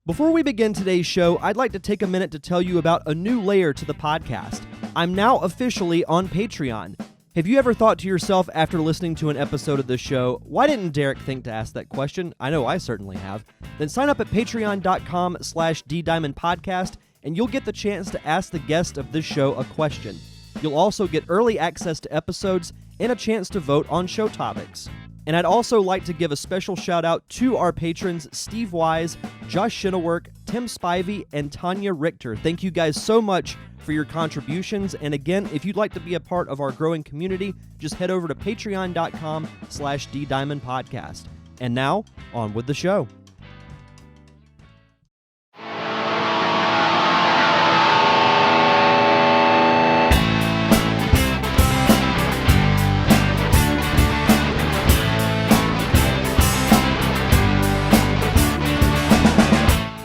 Before we begin today's show, I'd like to take a minute to tell you about a new layer to the podcast. I'm now officially on Patreon. Have you ever thought to yourself after listening to an episode of this show, why didn't Derek think to ask that question? I know I certainly have. Then sign up at patreon.com/ddiamondpodcast and you'll get the chance to ask the guest of this show a question. You'll also get early access to episodes and a chance to vote on show topics. And I'd also like to give a special shout out to our patrons, Steve Wise, Josh Shinnework, Tim Spivey, and Tanya Richter. Thank you guys so much for your contributions. And again, if you'd like to be a part of our growing community, just head over to patreon.com/ddiamondpodcast. And now, on with the show.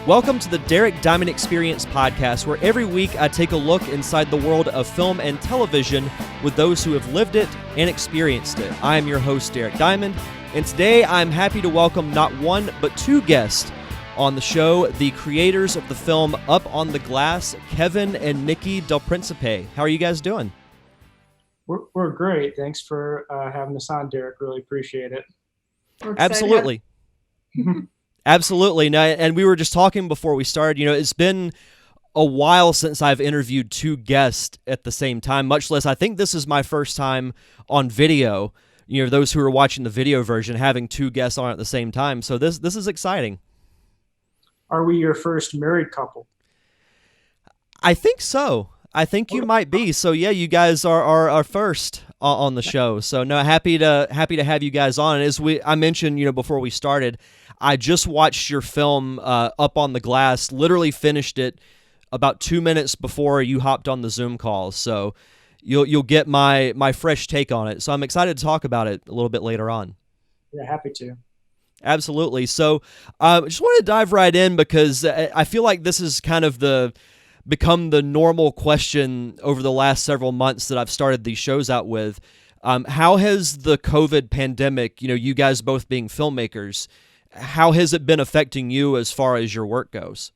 Welcome to the Derek Diamond Experience podcast, where every week I take a look inside the world of film and television with those who have lived it and experienced it. I am your host, Derek Diamond, and today I'm happy to welcome not one, but two guests on the show, the creators of the film Up on the Glass, Kevin and Nikki Del Principe. How are you guys doing? We're great. Thanks for having us on, Derek. Really appreciate it. Absolutely. Absolutely. No, and we were just talking before we started, it's been a while since I've interviewed two guests at the same time, much less I think this is my first time on video, those who are watching the video version, having two guests on at the same time. So this is exciting. Are we your first married couple? I think so. I think you might be. So yeah, you guys are our first on the show. So no, happy to have you guys on. And as I mentioned, before we started, I just watched your film Up on the Glass, literally finished it about 2 minutes before you hopped on the Zoom call. So you'll get my fresh take on it. So I'm excited to talk about it a little bit later on. Yeah, happy to. Absolutely. So I just want to dive right in because I feel like this is kind of become the normal question over the last several months that I've started these shows out with. How has the COVID pandemic, you guys both being filmmakers, how has it been affecting you as far as your work goes?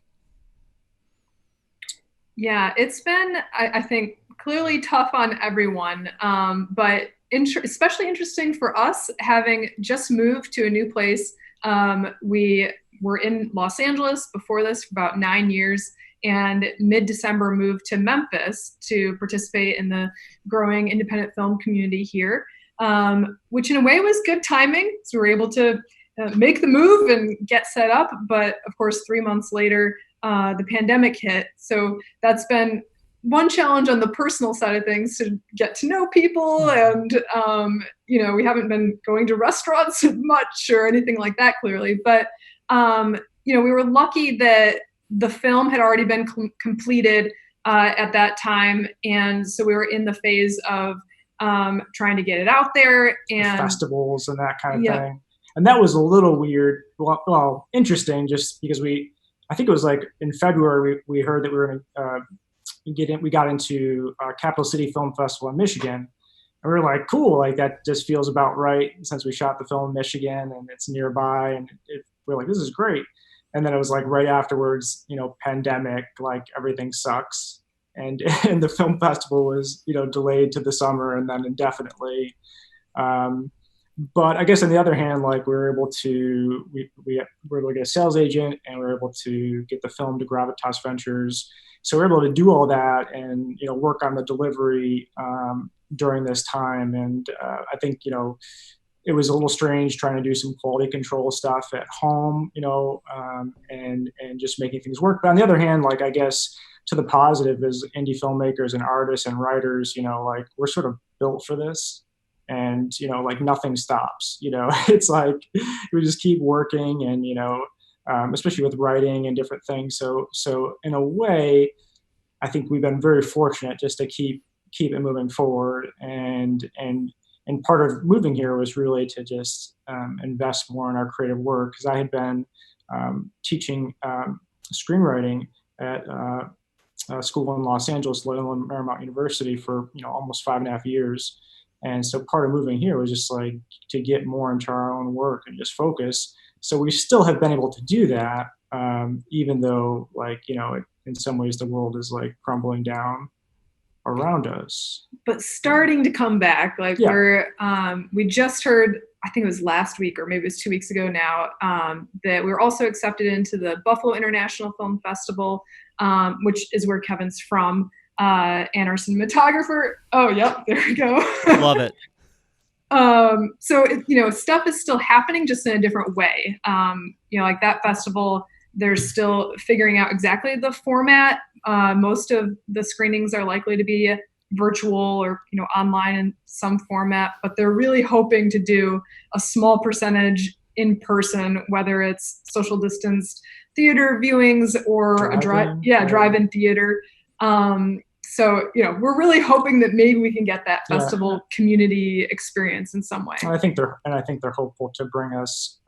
Yeah, it's been, I think, clearly tough on everyone, but especially interesting for us, having just moved to a new place. We were in Los Angeles before this for about 9 years, and mid-December moved to Memphis to participate in the growing independent film community here, which in a way was good timing. So we were able to make the move and get set up. But of course, 3 months later, the pandemic hit. So that's been one challenge on the personal side of things, to get to know people. And, we haven't been going to restaurants much or anything like that, clearly. But, we were lucky that the film had already been completed at that time. And so we were in the phase of trying to get it out there. And festivals and that kind of thing. And that was a little weird, well, interesting, just because I think it was like in February, we heard that we were going to we got into Capital City Film Festival in Michigan. And we were like, cool, like that just feels about right since we shot the film in Michigan and it's nearby. And we're like, this is great. And then it was like right afterwards, pandemic, like everything sucks. And the film festival was, delayed to the summer and then indefinitely. But I guess on the other hand, like we were able to get a sales agent and we were able to get the film to Gravitas Ventures. So we were able to do all that and, work on the delivery during this time. And I think, it was a little strange trying to do some quality control stuff at home, and just making things work. But on the other hand, like I guess to the positive as indie filmmakers and artists and writers, like we're sort of built for this. And, like nothing stops, it's like we just keep working and, especially with writing and different things. So in a way, I think we've been very fortunate just to keep it moving forward. And part of moving here was really to just invest more in our creative work, because I had been teaching screenwriting at a school in Los Angeles, Loyola Marymount University, for almost 5.5 years. And so part of moving here was just like to get more into our own work and just focus. So we still have been able to do that, even though in some ways the world is like crumbling down around us. But starting to come back. We just heard, I think it was last week or maybe it was 2 weeks ago now, that we were also accepted into the Buffalo International Film Festival, which is where Kevin's from, and our cinematographer. Oh, yep, there we go. Love it. So stuff is still happening, just in a different way. Like that festival, they're still figuring out exactly the format. Most of the screenings are likely to be virtual or online in some format, but they're really hoping to do a small percentage in person, whether it's social distanced theater viewings or drive-in theater. So we're really hoping that maybe we can get that festival community experience in some way. I think they're hopeful to bring us,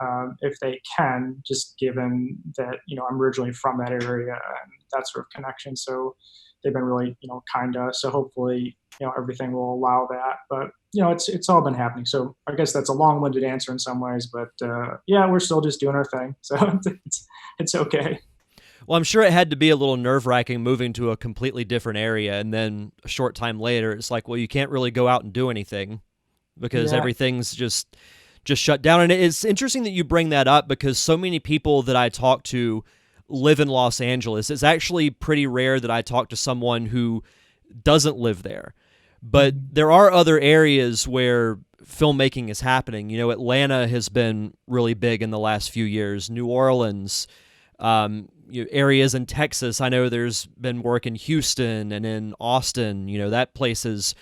if they can, just given that I'm originally from that area and that sort of connection. So they've been really kind to us. So hopefully everything will allow that. But it's all been happening. So I guess that's a long-winded answer in some ways. But we're still just doing our thing. So it's okay. Well, I'm sure it had to be a little nerve-wracking moving to a completely different area, and then a short time later, it's like, well, you can't really go out and do anything because everything's just shut down. And it's interesting that you bring that up because so many people that I talk to live in Los Angeles. It's actually pretty rare that I talk to someone who doesn't live there. But there are other areas where filmmaking is happening. Atlanta has been really big in the last few years. New Orleans, areas in Texas. I know there's been work in Houston and in Austin. That place has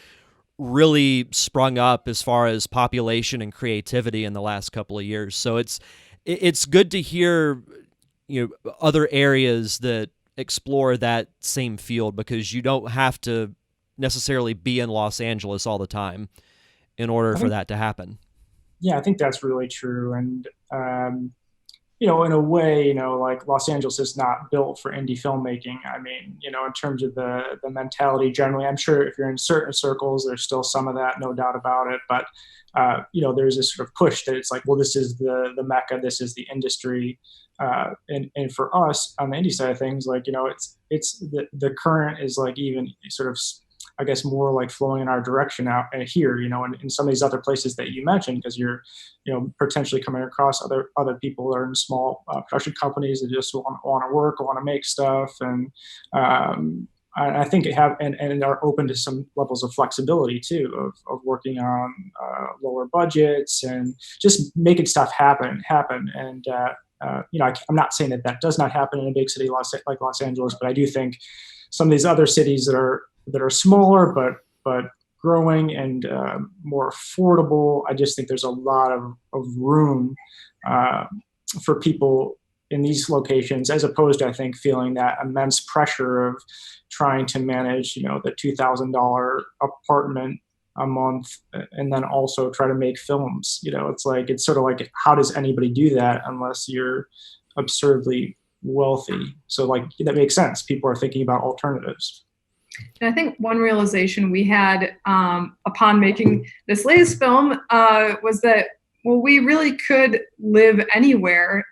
really sprung up as far as population and creativity in the last couple of years. So it's good to hear other areas that explore that same field, because you don't have to necessarily be in Los Angeles all the time in order for that to happen. Yeah, I think that's really true. And in a way, like Los Angeles is not built for indie filmmaking. I mean, in terms of the mentality generally, I'm sure if you're in certain circles, there's still some of that, no doubt about it. But, there's this sort of push that it's like, well, this is the Mecca, this is the industry. And for us on the indie side of things, like, it's the current is like even sort of, I guess, more like flowing in our direction out here, in some of these other places that you mentioned, because you're, potentially coming across other people that are in small production companies that just want to work, want to make stuff. And I think and are open to some levels of flexibility too, of working on lower budgets and just making stuff happen. And, I'm not saying that does not happen in a big city like Los Angeles, but I do think some of these other cities that are smaller but growing and more affordable, I just think there's a lot of room for people in these locations, as opposed to, I think, feeling that immense pressure of trying to manage, the $2,000 apartment a month and then also try to make films. It's sort of like, how does anybody do that unless you're absurdly wealthy? So that makes sense. People are thinking about alternatives. And I think one realization we had upon making this latest film was that, well, we really could live anywhere.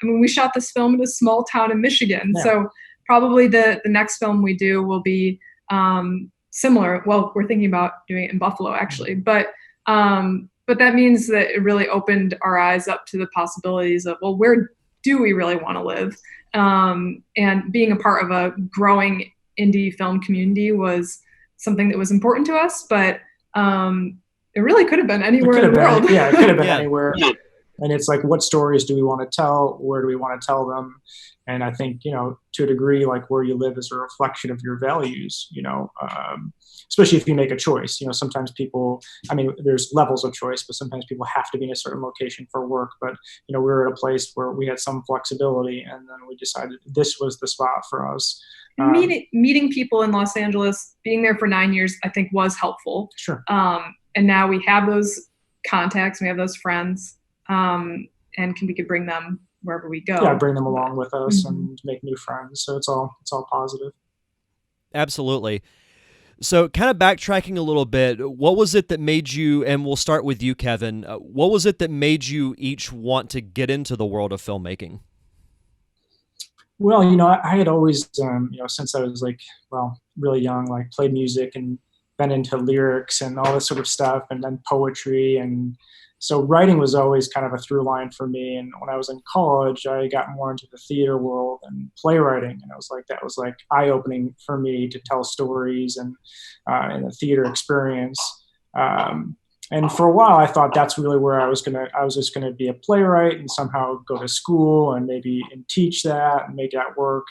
We shot this film in a small town in Michigan. Yeah. So probably the next film we do will be similar. Well, we're thinking about doing it in Buffalo, actually. But that means that it really opened our eyes up to the possibilities of, well, where do we really want to live? And being a part of a growing indie film community was something that was important to us, but it really could have been anywhere in the world. Yeah, it could have been anywhere. And it's like, what stories do we want to tell? Where do we want to tell them? And I think, to a degree, like where you live is a reflection of your values, especially if you make a choice. Sometimes people, there's levels of choice, but sometimes people have to be in a certain location for work. But, we were at a place where we had some flexibility, and then we decided this was the spot for us. Meeting people in Los Angeles, being there for 9 years, I think was helpful. Sure. And now we have those contacts, we have those friends, and we could bring them wherever we go. Yeah, bring them along with us and make new friends. So it's all positive. Absolutely. So kind of backtracking a little bit, what was it that made you, and we'll start with you, Kevin, what was it that made you each want to get into the world of filmmaking? Well, I had always, since I was like, well, really young, like played music and been into lyrics and all this sort of stuff, and then poetry. And so writing was always kind of a through line for me. And when I was in college, I got more into the theater world and playwriting. And I was like, that was like eye opening for me to tell stories and the theater experience. Um, and for a while, I thought that's really where I was just gonna be a playwright and somehow go to school and maybe and teach that and make that work.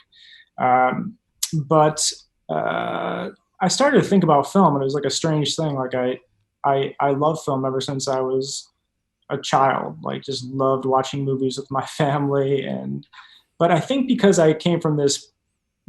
Um, but I started to think about film, and it was like a strange thing. Like I love film ever since I was a child. Like just loved watching movies with my family, but I think because I came from this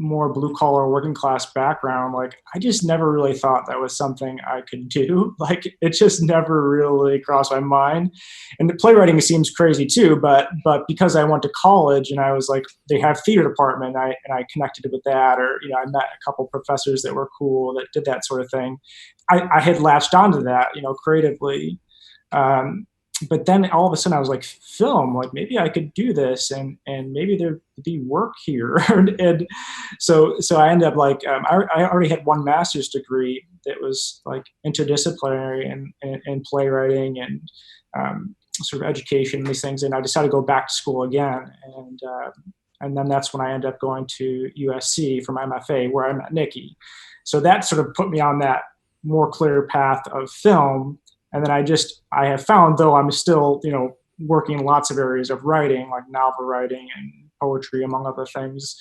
more blue collar working class background, like I just never really thought that was something I could do. Like it just never really crossed my mind. And the playwriting seems crazy too, but because I went to college and I was like, they have theater department, and I connected with that, or I met a couple professors that were cool that did that sort of thing. I had latched onto that, creatively. Um, but then all of a sudden I was like, film, like maybe I could do this, and maybe there'd be work here. And so I ended up like, I already had one master's degree that was like interdisciplinary and playwriting and sort of education and these things. And I decided to go back to school again. And then that's when I ended up going to USC for my MFA, where I met Nikki. So that sort of put me on that more clear path of film. And then I have found, though I'm still, working in lots of areas of writing, like novel writing and poetry, among other things,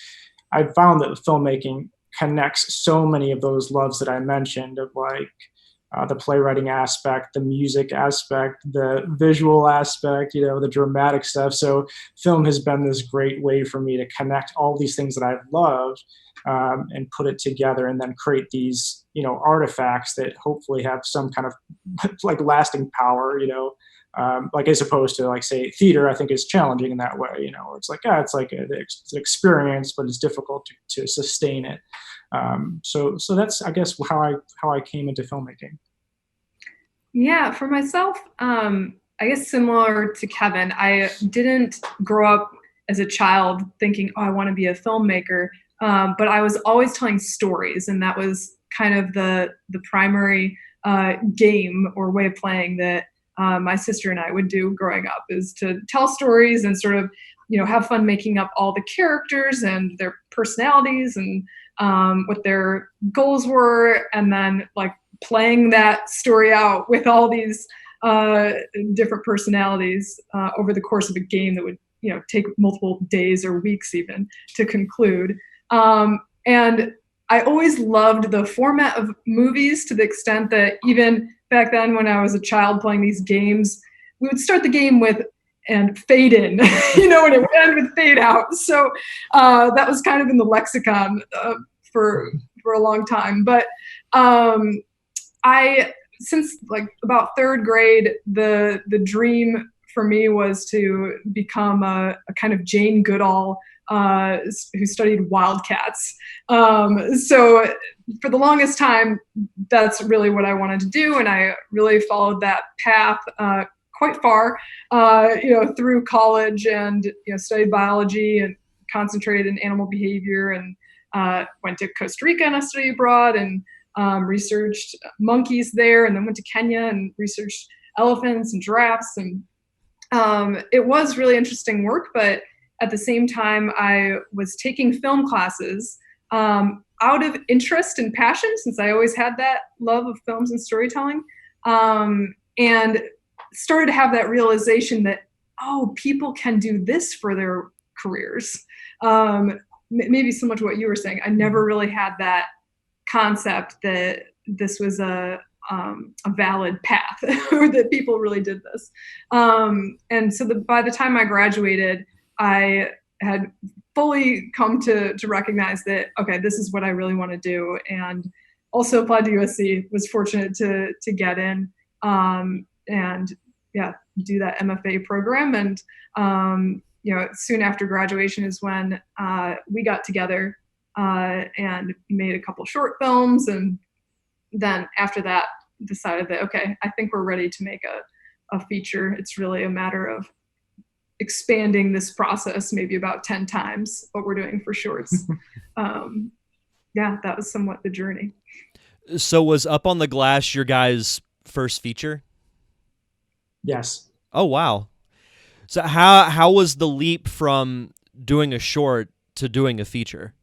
I've found that filmmaking connects so many of those loves that I mentioned, of like the playwriting aspect, the music aspect, the visual aspect, the dramatic stuff. So film has been this great way for me to connect all these things that I've loved, and put it together, and then create these, artifacts that hopefully have some kind of like lasting power, like as opposed to like say theater, I think is challenging in that way. It's like, it's like it's an experience, but it's difficult to sustain it. So that's, I guess, how I came into filmmaking. Yeah, for myself, I guess similar to Kevin, I didn't grow up as a child thinking, oh, I want to be a filmmaker. But I was always telling stories, and that was kind of the primary game or way of playing that my sister and I would do growing up, is to tell stories and sort of, have fun making up all the characters and their personalities and what their goals were, and then like playing that story out with all these different personalities over the course of a game that would, take multiple days or weeks even to conclude. And I always loved the format of movies, to the extent that even back then when I was a child playing these games, we would start the game with and fade in, and it would end with fade out. So that was kind of in the lexicon for a long time. But since like about third grade, the dream for me was to become a kind of Jane Goodall, who studied wildcats. So for the longest time, that's really what I wanted to do, and I really followed that path quite far, through college, and studied biology and concentrated in animal behavior, and went to Costa Rica on a study abroad, and researched monkeys there, and then went to Kenya and researched elephants and giraffes, and it was really interesting work. But at the same time, I was taking film classes out of interest and passion, since I always had that love of films and storytelling, and started to have that realization that, oh, people can do this for their careers. Maybe similar to what you were saying. I never really had that concept that this was a valid path, or that people really did this. And so by the time I graduated, I had fully come to recognize that, okay, this is what I really want to do. And also applied to USC, was fortunate to get in, and do that MFA program. And soon after graduation is when we got together and made a couple short films, and then after that decided that, okay, I think we're ready to make a feature. It's really a matter of expanding this process maybe about 10 times what we're doing for shorts. Yeah, that was somewhat the journey. So was Up on the Glass your guys' first feature? Yes. Oh, wow. So how was the leap from doing a short to doing a feature?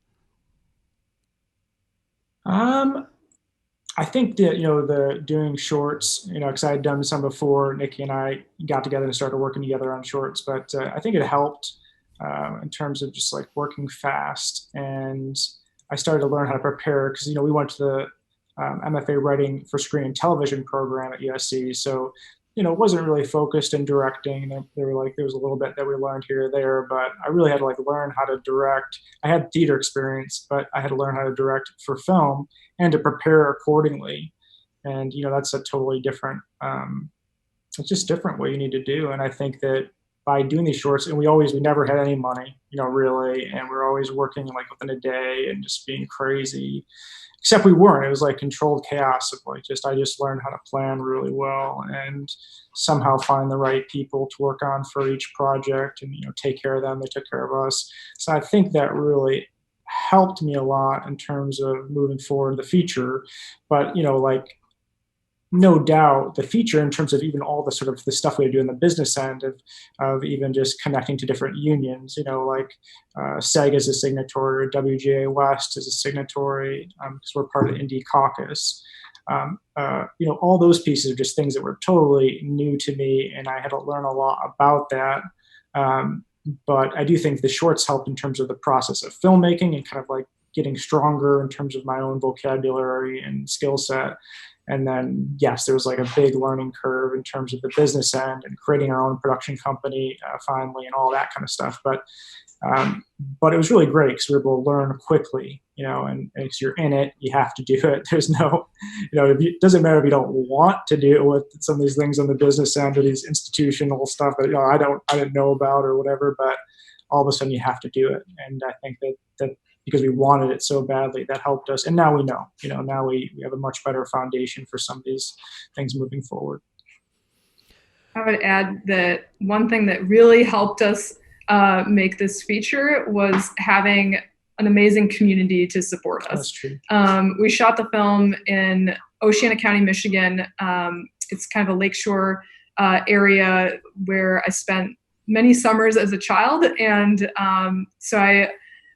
I think that, the doing shorts, because I had done some before. Nikki and I got together and started working together on shorts, but I think it helped in terms of just like working fast. And I started to learn how to prepare because, we went to the MFA Writing for Screen and Television program at USC. So, it wasn't really focused in directing. There was a little bit that we learned here or there, but I really had to like learn how to direct. I had theater experience, but I had to learn how to direct for film and to prepare accordingly. And, that's a totally different, it's just different what you need to do. And I think that by doing these shorts, and we never had any money, really, and we're always working like within a day and just being crazy. Except we weren't. It was like controlled chaos of like I just learned how to plan really well and somehow find the right people to work on for each project and take care of them. They took care of us. So I think that really helped me a lot in terms of moving forward the feature. But no doubt the feature in terms of even all the sort of the stuff we do in the business end of even just connecting to different unions, SEG is a signatory, WGA West is a signatory because we're part of the Indie Caucus. All those pieces are just things that were totally new to me, and I had to learn a lot about that. But I do think the shorts helped in terms of the process of filmmaking and kind of like getting stronger in terms of my own vocabulary and skill set. And then, yes, there was like a big learning curve in terms of the business end and creating our own production company finally and all that kind of stuff. But it was really great because we were able to learn quickly, and if you're in it, you have to do it. There's no, it doesn't matter if you don't want to deal with some of these things on the business end or these institutional stuff that, I didn't know about or whatever, but all of a sudden you have to do it. And I think that because we wanted it so badly, that helped us. And now we know, now we have a much better foundation for some of these things moving forward. I would add that one thing that really helped us make this feature was having an amazing community to support us. That's true. We shot the film in Oceana County, Michigan. It's kind of a lakeshore area where I spent many summers as a child. And so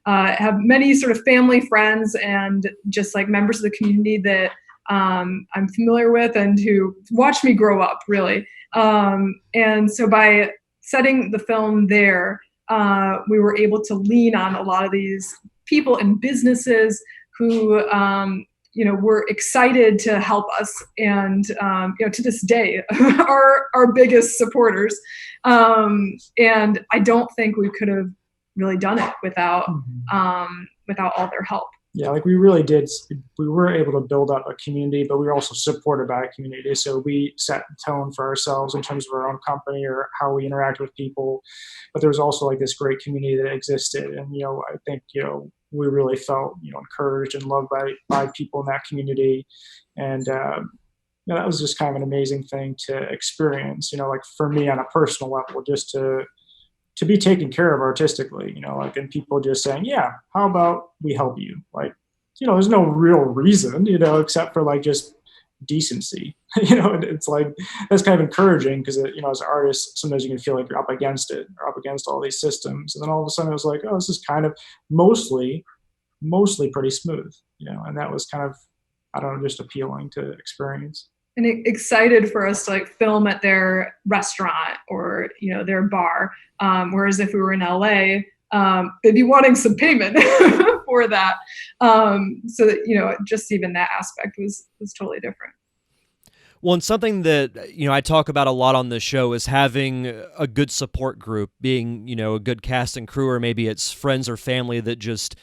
I have many sort of family friends and just like members of the community that I'm familiar with and who watched me grow up, really. And so by setting the film there, we were able to lean on a lot of these people and businesses who, were excited to help us and, to this day, are our biggest supporters. And I don't think we could have really done it without all their help. Yeah, like we really did. We were able to build up a community, but we were also supported by a community. So we set the tone for ourselves in terms of our own company or how we interact with people. But there was also like this great community that existed. And, I think, we really felt, encouraged and loved by people in that community. And, that was just kind of an amazing thing to experience, like for me on a personal level, just to be taken care of artistically, and people just saying, yeah, how about we help you? Like, there's no real reason, except for like just decency, it's like, that's kind of encouraging because, as an artist, sometimes you can feel like you're up against it or up against all these systems. And then all of a sudden it was like, oh, this is kind of mostly pretty smooth, and that was kind of, I don't know, just appealing to experience. And excited for us to like film at their restaurant or their bar, whereas if we were in LA, they'd be wanting some payment for that. So that just even that aspect was totally different. Well, and something that I talk about a lot on this show is having a good support group, being a good cast and crew, or maybe it's friends or family that just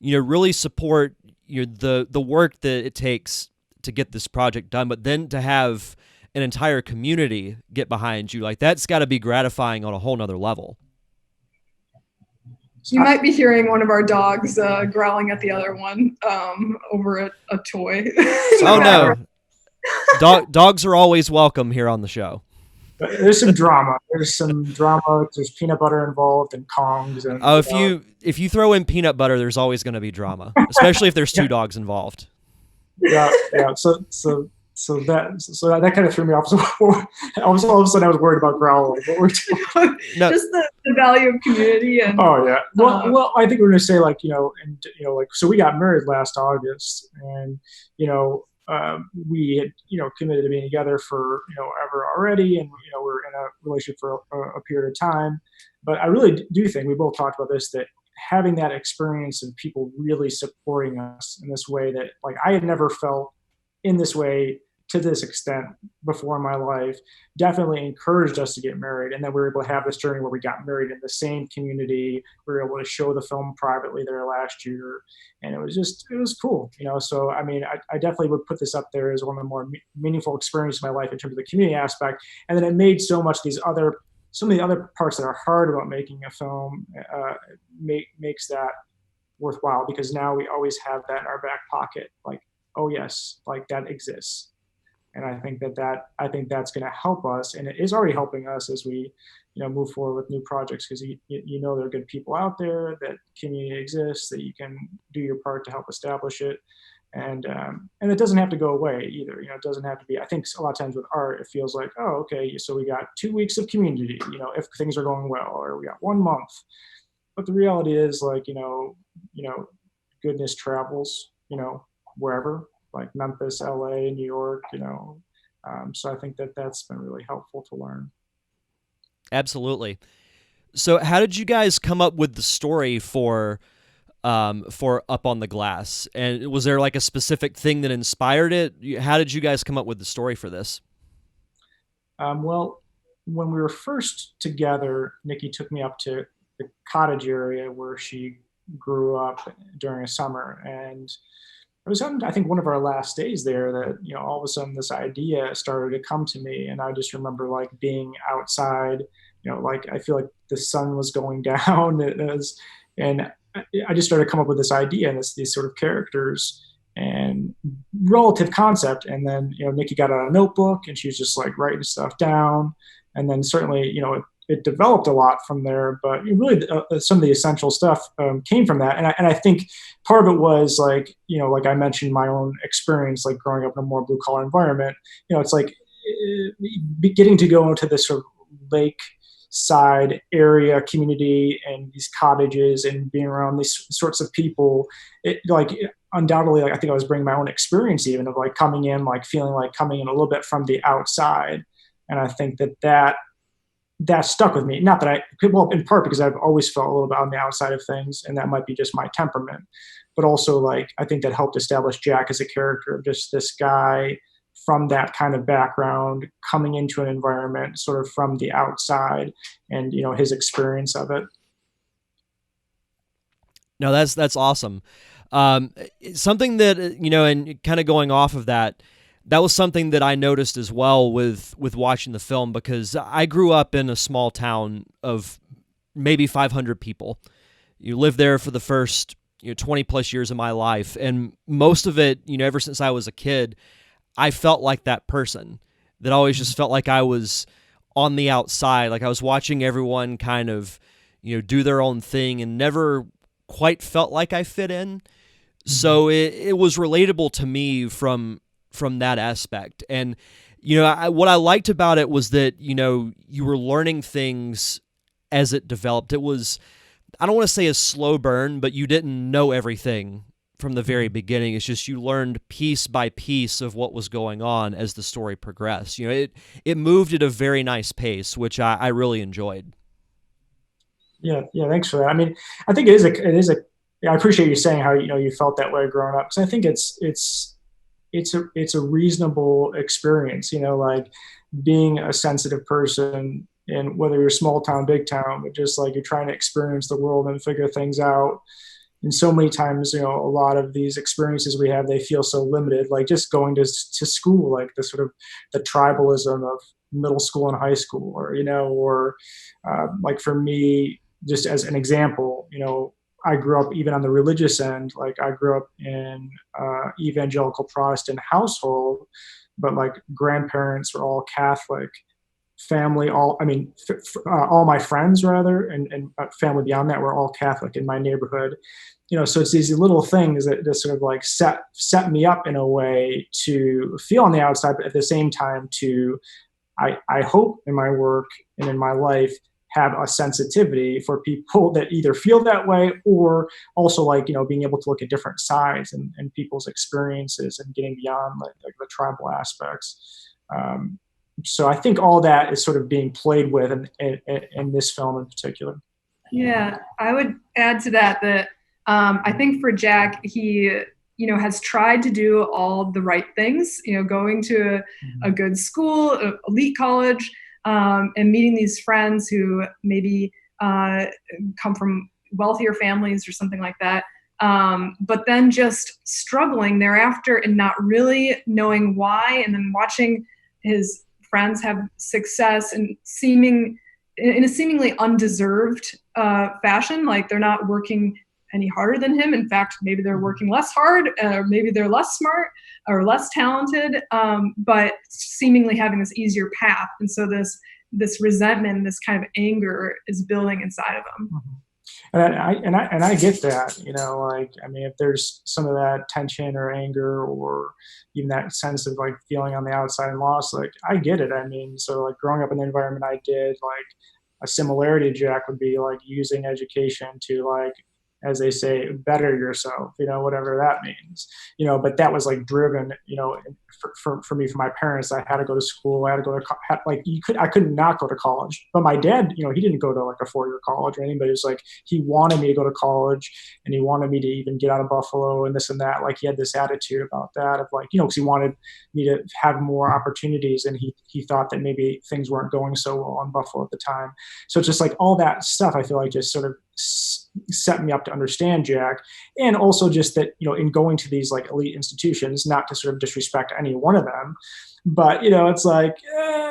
really support the work that it takes to get this project done, but then to have an entire community get behind you, like that's got to be gratifying on a whole nother level. You might be hearing one of our dogs growling at the other one over a toy. Oh no, dogs are always welcome here on the show. But there's some drama. There's some drama. There's peanut butter involved and Kongs and Oh, if you throw in peanut butter, there's always going to be drama, especially if there's two dogs involved. Yeah. So that kind of threw me off. So all of a sudden I was worried about growling. What we're doing. No. Just the value of community and. Oh yeah. Well, I think we're gonna say like so we got married last August, and we had committed to being together for ever already, and we're in a relationship for a period of time. But I really do think we both talked about this, that having that experience of people really supporting us in this way that like I had never felt in this way to this extent before in my life, definitely encouraged us to get married. And then we were able to have this journey where we got married in the same community. We were able to show the film privately there last year. And it was cool. So, I mean, I definitely would put this up there as one of the more meaningful experiences of my life in terms of the community aspect. And then it made some of the other parts that are hard about making a film makes that worthwhile, because now we always have that in our back pocket. Like, oh yes, like that exists. And I think that's going to help us, and it is already helping us as we, move forward with new projects, because there are good people out there, that community exists, that you can do your part to help establish it, and it doesn't have to go away either. It doesn't have to be. I think a lot of times with art, it feels like, oh, okay, so we got 2 weeks of community, if things are going well, or we got 1 month. But the reality is, like, goodness travels, wherever, like Memphis, LA, New York, so I think that's been really helpful to learn. Absolutely. So how did you guys come up with the story for Up on the Glass? And was there like a specific thing that inspired it? How did you guys come up with the story for this? Well, when we were first together, Nikki took me up to the cottage area where she grew up during a summer, and it was on, I think, one of our last days there that, all of a sudden this idea started to come to me. And I just remember like being outside, like I feel like the sun was going down. And I just started to come up with this idea and these sort of characters and relative concept. And then, Nikki got out a notebook and she was just like writing stuff down. And then certainly, it developed a lot from there, but really some of the essential stuff came from that. And I think part of it was like, like I mentioned, my own experience, like growing up in a more blue collar environment, it's like getting to go into this sort of lakeside area community and these cottages and being around these sorts of people. Undoubtedly, like, I think I was bringing my own experience even of like coming in, like feeling like coming in a little bit from the outside. And I think that stuck with me. Not that in part because I've always felt a little bit on the outside of things, and that might be just my temperament, but also like, I think that helped establish Jack as a character of just this guy from that kind of background coming into an environment sort of from the outside, and, his experience of it. No, that's awesome. Something that, and kind of going off of that, that was something that I noticed as well with watching the film, because I grew up in a small town of maybe 500 people. You live there for the first 20 plus years of my life, and most of it, ever since I was a kid, I felt like that person that always just felt like I was on the outside, like I was watching everyone kind of do their own thing and never quite felt like I fit in. So it was relatable to me from that aspect. And, what I liked about it was that, you were learning things as it developed. It was, I don't want to say a slow burn, but you didn't know everything from the very beginning. It's just you learned piece by piece of what was going on as the story progressed. It moved at a very nice pace, which I really enjoyed. Yeah. Thanks for that. I mean, I think it is a, I appreciate you saying how, you felt that way growing up. Because I think it's a reasonable experience, like being a sensitive person, and whether you're small town, big town, but just like you're trying to experience the world and figure things out. And so many times, a lot of these experiences we have, they feel so limited, like just going to school, like the sort of the tribalism of middle school and high school, or like for me, just as an example, I grew up even on the religious end. Like I grew up in evangelical Protestant household, but like grandparents were all Catholic. family, all my friends rather, and family beyond that were all Catholic in my neighborhood. So it's these little things that just sort of like set me up in a way to feel on the outside, but at the same time I hope in my work and in my life have a sensitivity for people that either feel that way or also like, being able to look at different sides and people's experiences and getting beyond like the tribal aspects. So I think all that is sort of being played with in this film in particular. Yeah, I would add to that I think for Jack, he has tried to do all the right things, going to a good school, elite college, and meeting these friends who maybe come from wealthier families or something like that. But then just struggling thereafter and not really knowing why, and then watching his friends have success and in a seemingly undeserved fashion, like they're not working any harder than him. In fact, maybe they're working less hard, or maybe they're less smart or less talented, but seemingly having this easier path. And so this resentment, this kind of anger is building inside of him. And I get that, if there's some of that tension or anger or even that sense of like feeling on the outside and lost, like I get it. So like growing up in the environment I did, like a similarity to Jack would be like using education to like, as they say, better yourself, whatever that means, but that was like driven, for me, for my parents. I had to go to school. I had to go to, I couldn't not go to college, but my dad, he didn't go to like a 4-year college or anything, but it was like, he wanted me to go to college and he wanted me to even get out of Buffalo and this and that. Like he had this attitude about that of like, because he wanted me to have more opportunities and he thought that maybe things weren't going so well in Buffalo at the time. So it's just like all that stuff, I feel like just sort of set me up to understand Jack. And also just that, in going to these like elite institutions, not to sort of disrespect any one of them, but, it's like,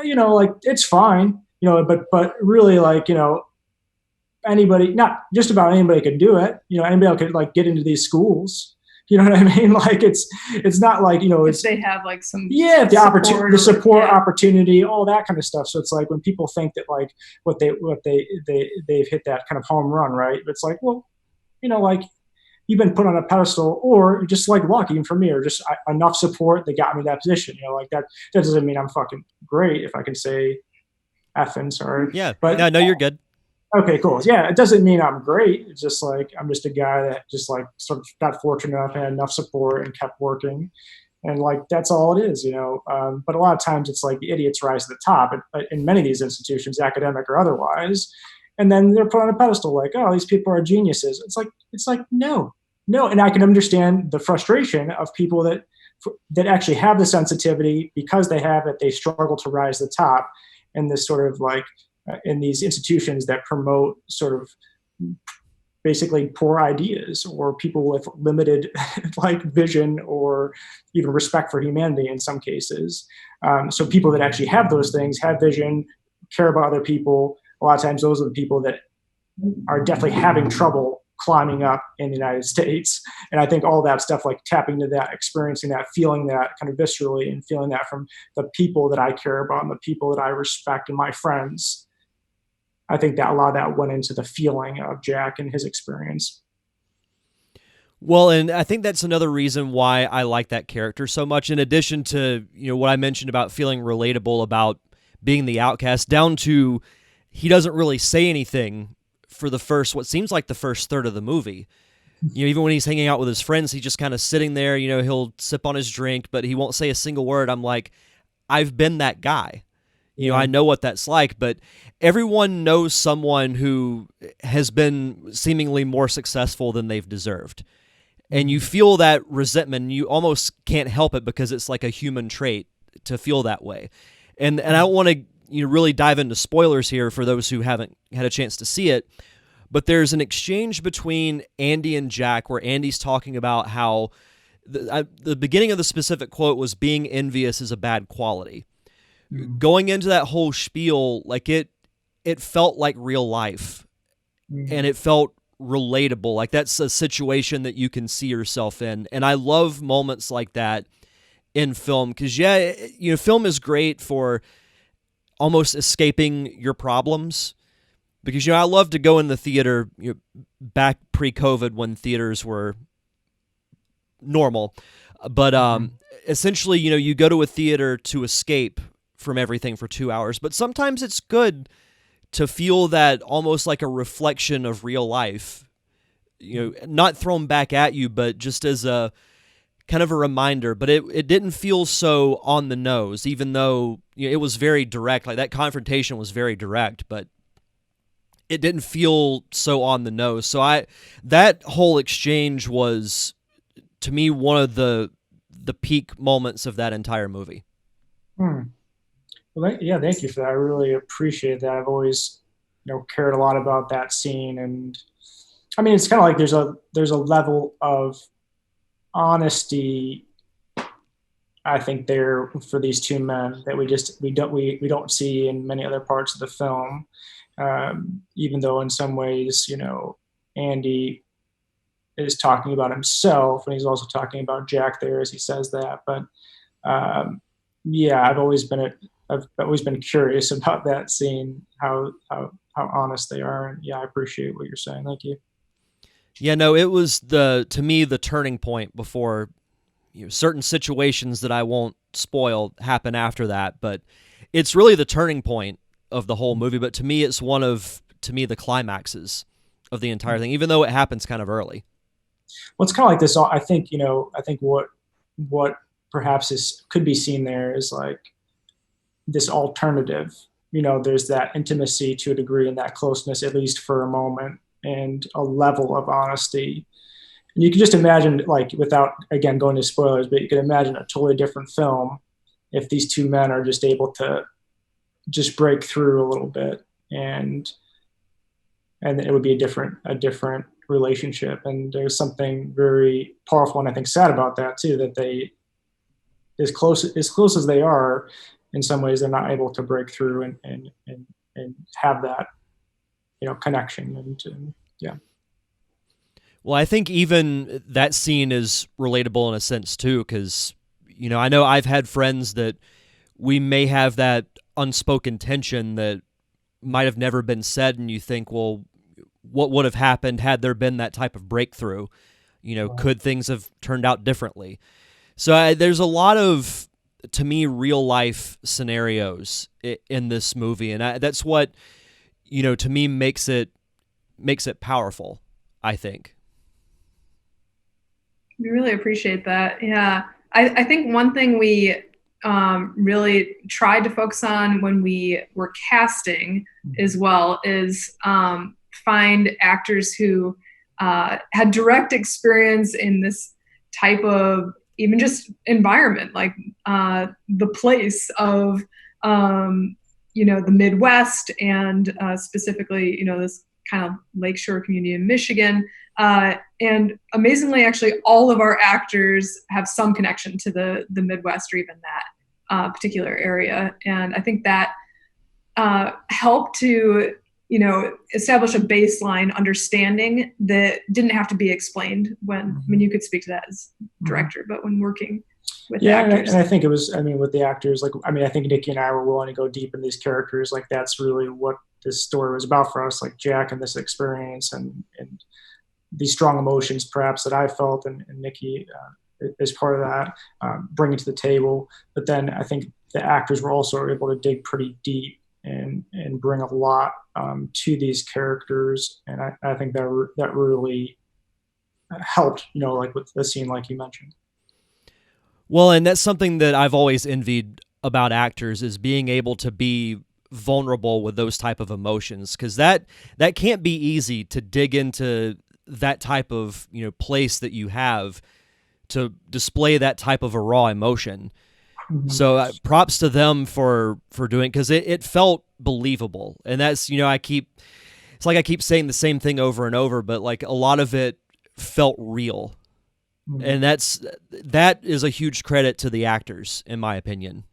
like it's fine, but really like, anybody, not just about anybody could do it, anybody could like get into these schools. You know what I mean? Like it's not like, if they have like some the opportunity, the support opportunity, all that kind of stuff. So it's like when people think that like they've hit that kind of home run, right? It's like, well, like you've been put on a pedestal, or you're just like lucky, even for me, or just enough support that got me that position. Like that doesn't mean I'm fucking great, if I can say effing, sorry. Yeah, but no, you're good. Okay, cool. Yeah, it doesn't mean I'm great. It's just like I'm just a guy that just like sort of got fortunate enough and had enough support and kept working, and like that's all it is, But a lot of times it's like the idiots rise to the top in many of these institutions, academic or otherwise, and then they're put on a pedestal like, oh, these people are geniuses. It's like no, and I can understand the frustration of people that actually have the sensitivity because they have it. They struggle to rise to the top, and this sort of like. In these institutions that promote sort of basically poor ideas or people with limited like vision or even respect for humanity in some cases. So people that actually have those things, have vision, care about other people, a lot of times those are the people that are definitely having trouble climbing up in the United States. And I think all that stuff, like tapping into that, experiencing that, feeling that kind of viscerally and feeling that from the people that I care about and the people that I respect and my friends, I think that a lot of that went into the feeling of Jack and his experience. Well, and I think that's another reason why I like that character so much. In addition to, what I mentioned about feeling relatable about being the outcast, down to he doesn't really say anything for what seems like the first third of the movie. Even when he's hanging out with his friends, he's just kind of sitting there, he'll sip on his drink, but he won't say a single word. I'm like, I've been that guy. I know what that's like, but everyone knows someone who has been seemingly more successful than they've deserved. And you feel that resentment. You almost can't help it because it's like a human trait to feel that way. And I don't want to really dive into spoilers here for those who haven't had a chance to see it, but there's an exchange between Andy and Jack where Andy's talking about how the beginning of the specific quote was being envious is a bad quality. Going into that whole spiel, like it felt like real life, and it felt relatable. Like that's a situation that you can see yourself in. And I love moments like that in film because, film is great for almost escaping your problems. Because, I love to go in the theater, back pre-COVID when theaters were normal. But essentially, you go to a theater to escape from everything for 2 hours. But sometimes it's good to feel that almost like a reflection of real life, not thrown back at you, but just as a kind of a reminder. But it didn't feel so on the nose, even though it was very direct. Like that confrontation was very direct, but it didn't feel so on the nose. So that whole exchange was, to me, one of the peak moments of that entire movie. Well, yeah, thank you for that. I really appreciate that. I've always, cared a lot about that scene, and I mean, it's kind of like there's a level of honesty, I think, there for these two men that we don't see in many other parts of the film. Even though in some ways, Andy is talking about himself, and he's also talking about Jack there as he says that. But yeah, I've always been curious about that scene, how honest they are, and yeah, I appreciate what you're saying. Thank you. Yeah, no, it was to me the turning point before certain situations that I won't spoil happen after that, but it's really the turning point of the whole movie. But to me, it's one of the climaxes of the entire thing, even though it happens kind of early. Well, it's kind of like this. I think what perhaps could be seen there is like this alternative. There's that intimacy to a degree and that closeness, at least for a moment, and a level of honesty. And you can just imagine, like, without again going to spoilers, but you can imagine a totally different film if these two men are just able to just break through a little bit, and it would be a different relationship. And there's something very powerful and I think sad about that too, that they, as close as they are, in some ways they're not able to break through and have that connection. And yeah. Well, I think even that scene is relatable in a sense too, because I know I've had friends that we may have that unspoken tension that might have never been said, and you think, well, what would have happened had there been that type of breakthrough? Could things have turned out differently? So there's a lot of, to me, real life scenarios in this movie, and that's what to me makes it powerful, I think. We really appreciate that. Yeah, I think one thing we really tried to focus on when we were casting as well is find actors who had direct experience in this type of even just environment, like the place of the Midwest, and specifically this kind of lakeshore community in Michigan. And amazingly, actually, all of our actors have some connection to the Midwest or even that particular area. And I think that helped to, establish a baseline understanding that didn't have to be explained when you could speak to that as director, but when working with the actors. And I think it was, with the actors, I think Nikki and I were willing to go deep in these characters. Like, that's really what this story was about for us, like Jack and this experience and these strong emotions perhaps that I felt, and Nikki as part of that, bringing to the table. But then I think the actors were also able to dig pretty deep and bring a lot to these characters. And I think that really helped, like with the scene, like you mentioned. Well, and that's something that I've always envied about actors, is being able to be vulnerable with those type of emotions, because that can't be easy to dig into that type of place that you have to display that type of a raw emotion. So props to them for doing, because it felt believable. And that's I keep saying the same thing over and over, but like a lot of it felt real. And that is a huge credit to the actors, in my opinion.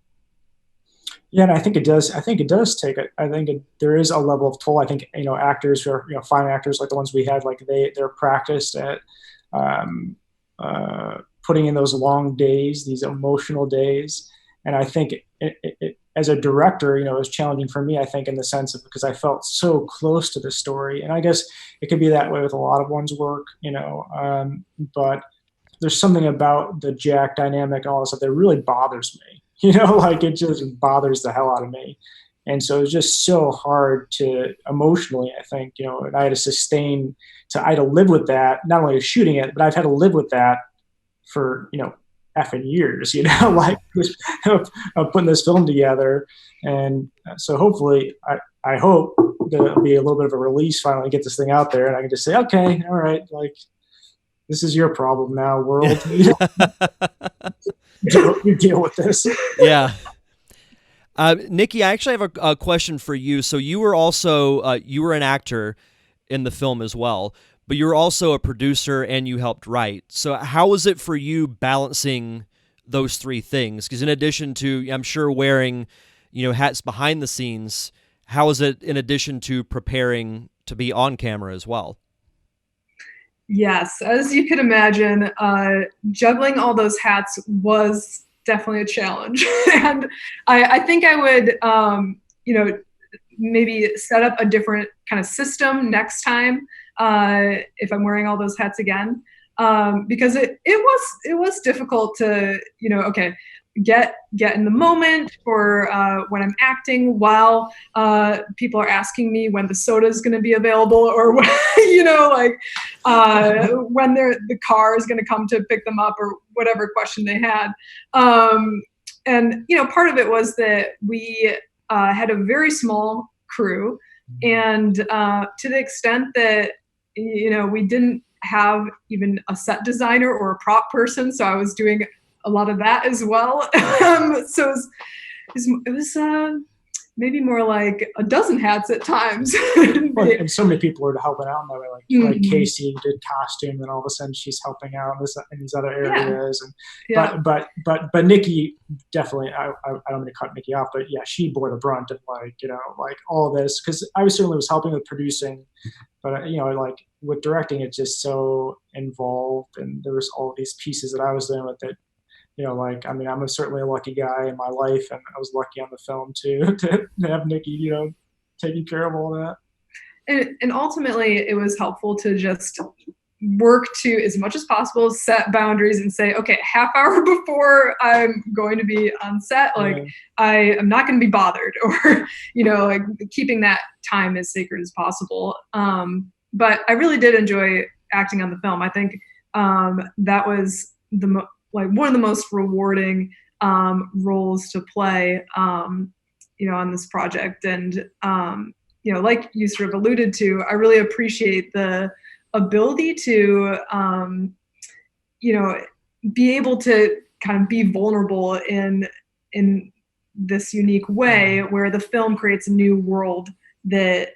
Yeah, and I think it does take it. I think there is a level of toll. I think actors who are fine actors like the ones we had, like they're practiced at putting in those long days, these emotional days. And I think as a director, it was challenging for me, I think, in the sense of, because I felt so close to the story. And I guess it could be that way with a lot of one's work, but there's something about the Jack dynamic and all this stuff that really bothers me, like it just bothers the hell out of me. And so it's just so hard to emotionally, I think, and I had to I had to live with that, not only shooting it, but I've had to live with that for, effing years, like of putting this film together. And so hopefully, I hope that it'll be a little bit of a release finally, get this thing out there, and I can just say, okay, all right, like, this is your problem now, world. You deal with this. Yeah. Nikki, I actually have a question for you. So you were also you were an actor in the film as well, but you were also a producer and you helped write. So how was it for you balancing those three things? Because in addition to, I'm sure, wearing, hats behind the scenes, how was it in addition to preparing to be on camera as well? Yes, as you could imagine, juggling all those hats was definitely a challenge. And I think I would, maybe set up a different kind of system next time if I'm wearing all those hats again, because it was difficult to, okay, get in the moment for when I'm acting, while people are asking me when the soda is going to be available, or when, when the car is going to come to pick them up, or whatever question they had. And part of it was that we had a very small crew, and to the extent that we didn't have even a set designer or a prop person, so I was doing a lot of that as well. So it was maybe more like a dozen hats at times. Well, and so many people are helping out in that way. Like Casey did costume, and all of a sudden she's helping out in these other areas. Yeah. And but Nikki definitely. I don't mean to cut Nikki off, but yeah, she bore the brunt of like all this, because I certainly was helping with producing, but like with directing, it's just so involved, and there was all these pieces that I was doing with it. I'm certainly a lucky guy in my life, and I was lucky on the film too to have Nikki, taking care of all that. And ultimately, it was helpful to just work to, as much as possible, set boundaries and say, okay, half hour before I'm going to be on set, like I am not going to be bothered, or like keeping that time as sacred as possible. But I really did enjoy acting on the film. I think that was one of the most rewarding roles to play, on this project. And, like you sort of alluded to, I really appreciate the ability to, be able to kind of be vulnerable in this unique way, where the film creates a new world that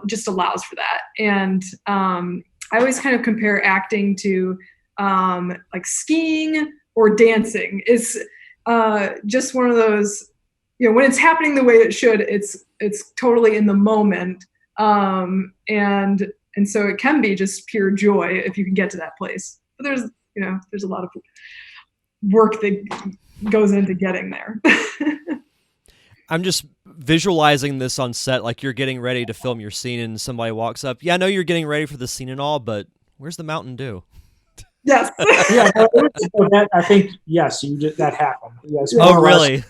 just allows for that. And I always kind of compare acting to like skiing or dancing. It's just one of those, when it's happening the way it should, it's totally in the moment. And so it can be just pure joy if you can get to that place. But there's a lot of work that goes into getting there. I'm just visualizing this on set, like you're getting ready to film your scene and somebody walks up. Yeah, I know you're getting ready for the scene and all, but where's the Mountain Dew? Yes. Yeah, I think, yes, that happened. Yes. Oh, really?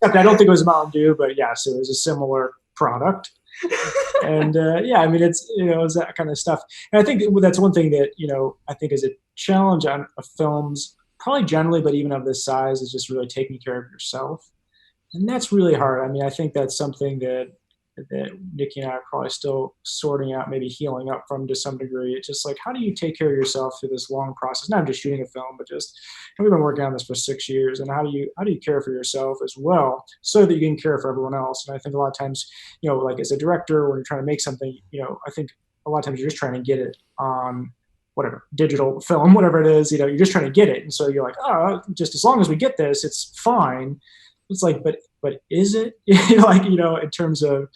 I don't think it was Mountain Dew, but yes, it was a similar product. And it's that kind of stuff. And I think that's one thing that I think is a challenge on films, probably generally, but even of this size, is just really taking care of yourself, and that's really hard. I mean, I think that's something that Nikki and I are probably still sorting out, maybe healing up from to some degree. It's just like, how do you take care of yourself through this long process? Not just shooting a film, but just, and we've been working on this for 6 years. And how do you care for yourself as well, so that you can care for everyone else? And I think a lot of times, like as a director, when you're trying to make something, I think a lot of times you're just trying to get it on whatever, digital film, whatever it is, you're just trying to get it. And so you're like, oh, just as long as we get this, it's fine. It's like, but is it, in terms of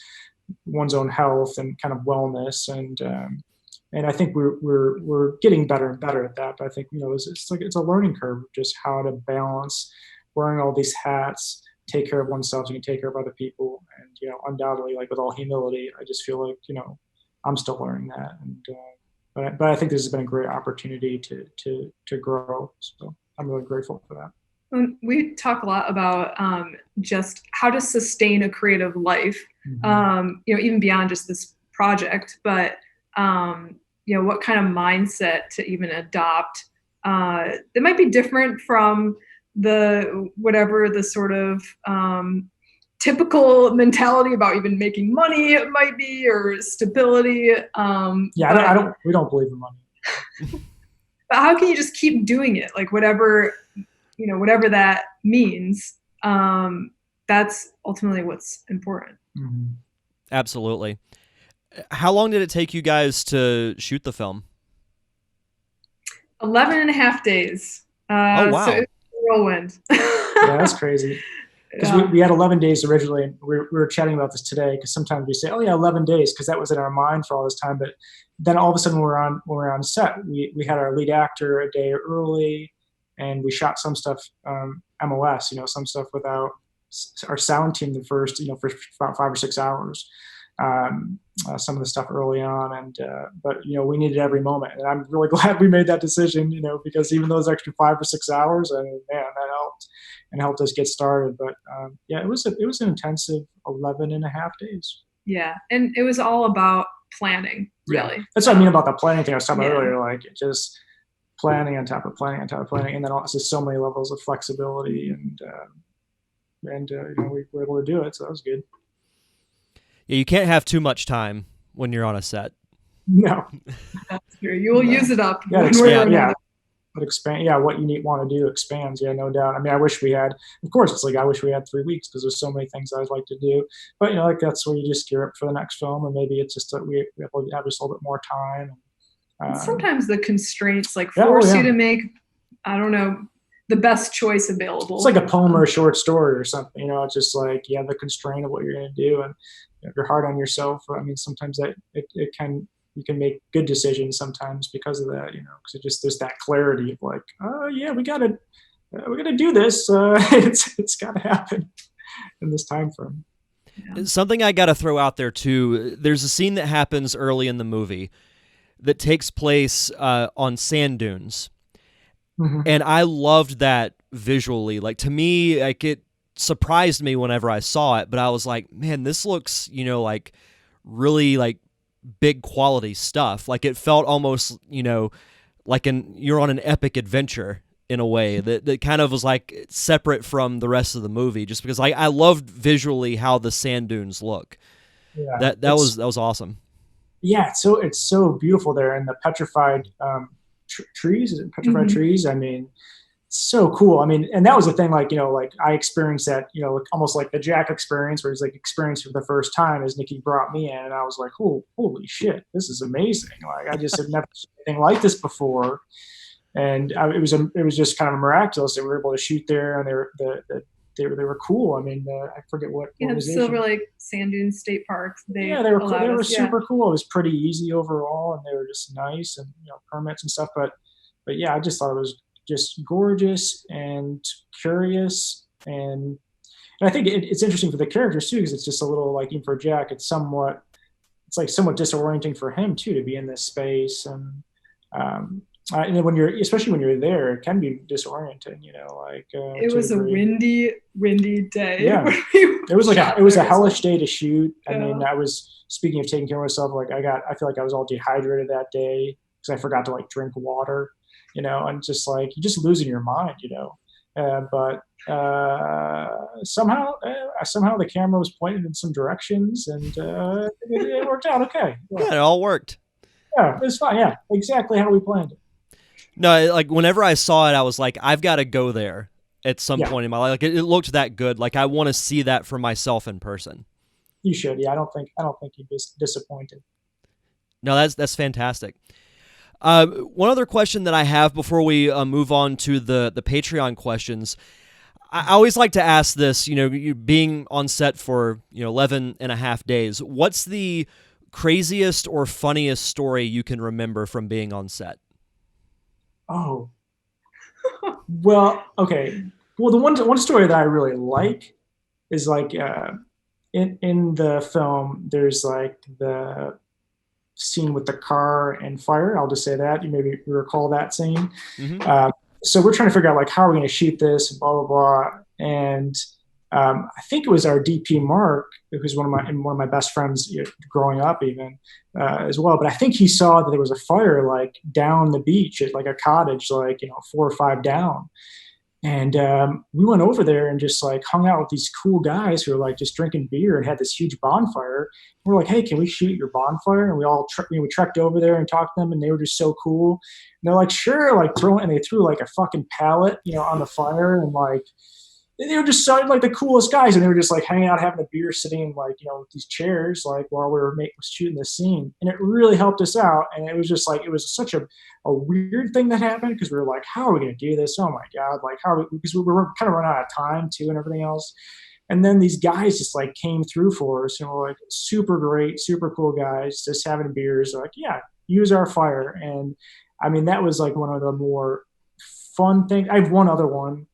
one's own health and kind of wellness, and I think we're getting better and better at that. But I think it's a learning curve, just how to balance wearing all these hats, take care of oneself, you can take care of other people. And, undoubtedly, like with all humility, I just feel like, I'm still learning that. And, but I think this has been a great opportunity to grow. So I'm really grateful for that. We talk a lot about just how to sustain a creative life, even beyond just this project, but, what kind of mindset to even adopt. It might be different from whatever the sort of typical mentality about even making money it might be, or stability. We don't believe in money. But how can you just keep doing it? Like whatever that means, that's ultimately what's important. Mm-hmm. Absolutely. How long did it take you guys to shoot the film? 11 and a half days. Oh, wow. So it was a whirlwind. Yeah, that's crazy. Because we had 11 days originally, and we were chatting about this today, because sometimes we say, oh yeah, 11 days, because that was in our mind for all this time. But then all of a sudden when we were on set, we had our lead actor a day early, and we shot some stuff MOS, some stuff without our sound team the first, for about 5 or 6 hours. Some of the stuff early on, but we needed every moment, and I'm really glad we made that decision, because even those extra 5 or 6 hours, I mean, man, that helped and helped us get started. But it was an intensive 11 and a half days. Yeah, and it was all about planning, really. Yeah. That's what I mean about the planning thing I was talking about earlier, like just planning on top of planning on top of planning, and then also so many levels of flexibility, and we were able to do it, so that was good. Yeah, you can't have too much time when you're on a set. No. That's true. You will use it up. But what you want to do expands. Yeah, no doubt. I mean, I wish we had, of course, it's like, I wish we had 3 weeks, because there's so many things I'd like to do. But, that's where you just gear up for the next film, and maybe it's just that we have just a little bit more time. Sometimes the constraints force you to make, I don't know, the best choice available. It's like a poem or a short story or something, it's just like you have the constraint of what you're going to do, and if you're hard on yourself, I mean, sometimes that you can make good decisions sometimes because of that, because there's that clarity of like, oh yeah, we gotta do this. It's gotta happen in this time frame. Yeah. Something I gotta throw out there too. There's a scene that happens early in the movie that takes place on sand dunes. Mm-hmm. And I loved that visually. Like, to me, like, it surprised me whenever I saw it, but I was like, man, this looks, like really like big quality stuff. Like, it felt almost, like you're on an epic adventure in a way that kind of was like separate from the rest of the movie, just because I loved visually how the sand dunes look. Yeah, that was awesome. Yeah, it's so beautiful there, and the petrified trees. Is it petrified trees? I mean, so cool. I mean, and that was the thing, like, like I experienced that, almost like the Jack experience, where it's like experienced for the first time as Nikki brought me in, and I was like, holy shit, this is amazing. Like, I just had never seen anything like this before. And it was just kind of miraculous that we were able to shoot there, and they were cool. I mean, I forget what organization. Silver Lake Sand Dunes State Parks. They were cool. They were super cool. It was pretty easy overall, and they were just nice, and permits and stuff. But yeah, I just thought it was just gorgeous and curious, and I think it's interesting for the characters too, because it's just a little, like, even for Jack, it's somewhat disorienting for him too, to be in this space, and especially when you're there, it can be disorienting, like. It was a windy day. Yeah, it was a hellish day to shoot. I mean, I was, speaking of taking care of myself, like I feel like I was all dehydrated that day because I forgot to drink water, and just like you're just losing your mind, but somehow the camera was pointed in some directions, and it worked out okay. Yeah, it all worked. Yeah, it was fine. Yeah, exactly how we planned it. No, like, whenever I saw it, I was like, I've got to go there at some point in my life. Like, it looked that good. Like, I want to see that for myself in person. You should. Yeah, I don't think you'd be disappointed. No, that's fantastic. One other question that I have before we move on to the Patreon questions. I always like to ask this, you being on set for 11 and a half days, what's the craziest or funniest story you can remember from being on set? Oh, well, okay. Well, the one story that I really like is like in the film, there's like the scene with the car and fire. I'll just say that. You recall that scene. Mm-hmm. So we're trying to figure out like how are we going to shoot this, and blah blah blah. And I think it was our DP Mark, who's one of my best friends growing up, even as well. But I think he saw that there was a fire like down the beach at like a cottage, like 4 or 5 down. And we went over there and just like hung out with these cool guys who were like just drinking beer and had this huge bonfire. We're like, hey, can we shoot your bonfire? And we all we trekked over there and talked to them, and they were just so cool. And they're like, sure, like they threw like a fucking pallet, on the fire, and like they were just so like the coolest guys, and they were just like hanging out, having a beer, sitting in like with these chairs, like while we were shooting this scene, and it really helped us out. And it was just like it was such a weird thing that happened because we were like, how are we going to do this? Oh my god, like because we were kind of running out of time too and everything else. And then these guys just like came through for us and were like super great, super cool guys, just having beers. Like, yeah, use our fire. And I mean, that was like one of the more fun things. I have one other one,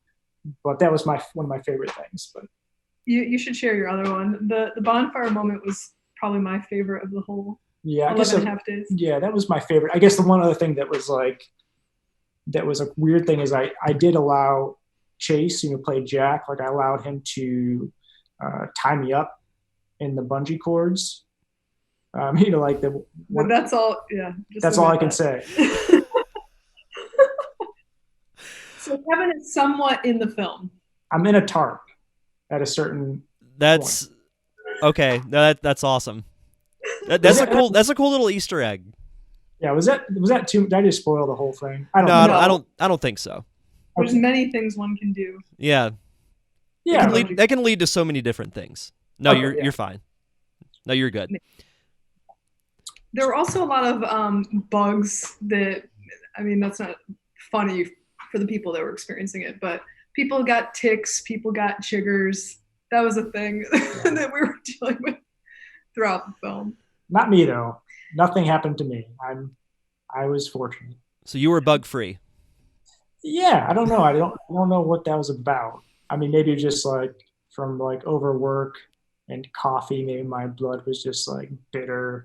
but that was one of my favorite things. But you should share your other one. The bonfire moment was probably my favorite of the whole. Yeah, 11.5 days. Yeah, that was my favorite. I guess the one other thing that was a weird thing is I did allow Chase, played Jack. Like I allowed him to tie me up in the bungee cords. Like the. But that's all. Yeah. That's all I can say. So Kevin is somewhat in the film. I'm in a tarp at a certain. That's point. Okay. No, that's awesome. That's a cool little Easter egg. Yeah, was that too? Did I just spoil the whole thing? I don't think so. There's many things one can do. Yeah. Yeah. That can lead to so many different things. No, you're fine. No, you're good. There were also a lot of bugs that, I mean, that's not funny for the people that were experiencing it, but people got ticks, people got chiggers. That was a thing that we were dealing with throughout the film. Not me though. Nothing happened to me. I was fortunate. So you were bug free. Yeah, I don't know. I don't know what that was about. I mean, maybe just like from like overwork and coffee. Maybe my blood was just like bitter,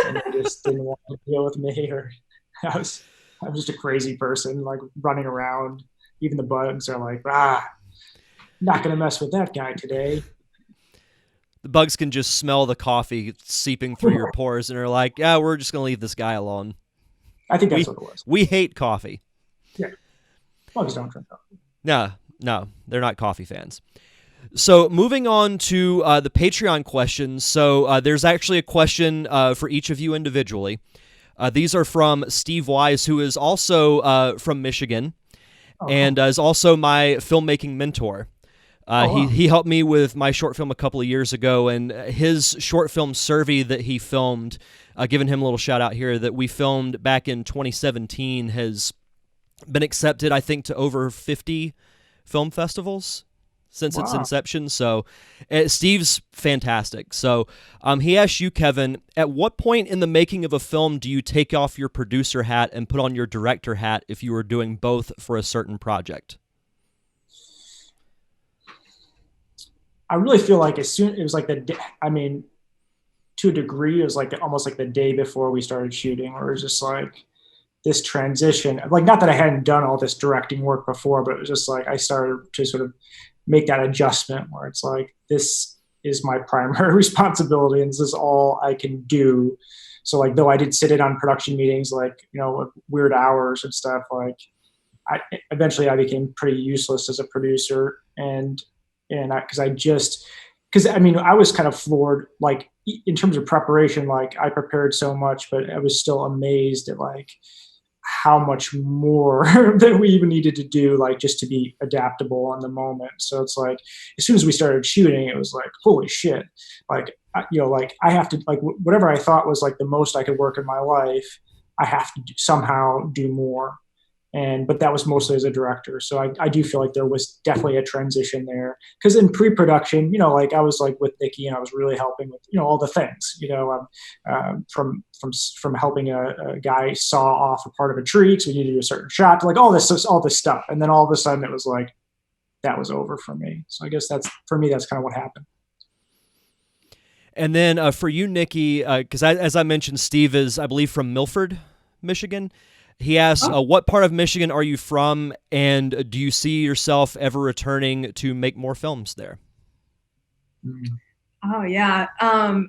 and I just didn't want to deal with me. Or I was just a crazy person, like running around. Even the bugs are like, not gonna mess with that guy today. The bugs can just smell the coffee seeping through your pores and are like, yeah, we're just going to leave this guy alone. I think that's what it was. We hate coffee. Yeah. Bugs don't drink coffee. No, they're not coffee fans. So moving on to the Patreon questions. So there's actually a question for each of you individually. These are from Steve Wise, who is also from Michigan and is also my filmmaking mentor. Wow. He helped me with my short film a couple of years ago, and his short film Survey that he filmed, giving him a little shout out here, that we filmed back in 2017 has been accepted, I think, to over 50 film festivals since its inception. So Steve's fantastic. So he asked you, Kevin, at what point in the making of a film do you take off your producer hat and put on your director hat if you were doing both for a certain project? I really feel like it was like to a degree, it was like almost like the day before we started shooting, or it was just like this transition. Like, not that I hadn't done all this directing work before, but it was just like I started to sort of make that adjustment where it's like, this is my primary responsibility and this is all I can do. So like, though I did sit in on production meetings, like, weird hours and stuff, like eventually I became pretty useless as a producer. And because I was kind of floored, like in terms of preparation, like I prepared so much, but I was still amazed at like how much more that we even needed to do, like just to be adaptable on the moment. So it's like, as soon as we started shooting, it was like, holy shit. Like, like I have to, like, whatever I thought was like the most I could work in my life, I have to somehow do more. But that was mostly as a director. So I do feel like there was definitely a transition there. Because in pre-production, like I was like with Nikki and I was really helping with, all the things, from helping a guy saw off a part of a tree because we needed to do a certain shot, to like all this stuff. And then all of a sudden it was like, that was over for me. So I guess that's kind of what happened. And then for you, Nikki, because as I mentioned, Steve is, I believe, from Milford, Michigan. He asks, what part of Michigan are you from, and do you see yourself ever returning to make more films there? Oh, yeah.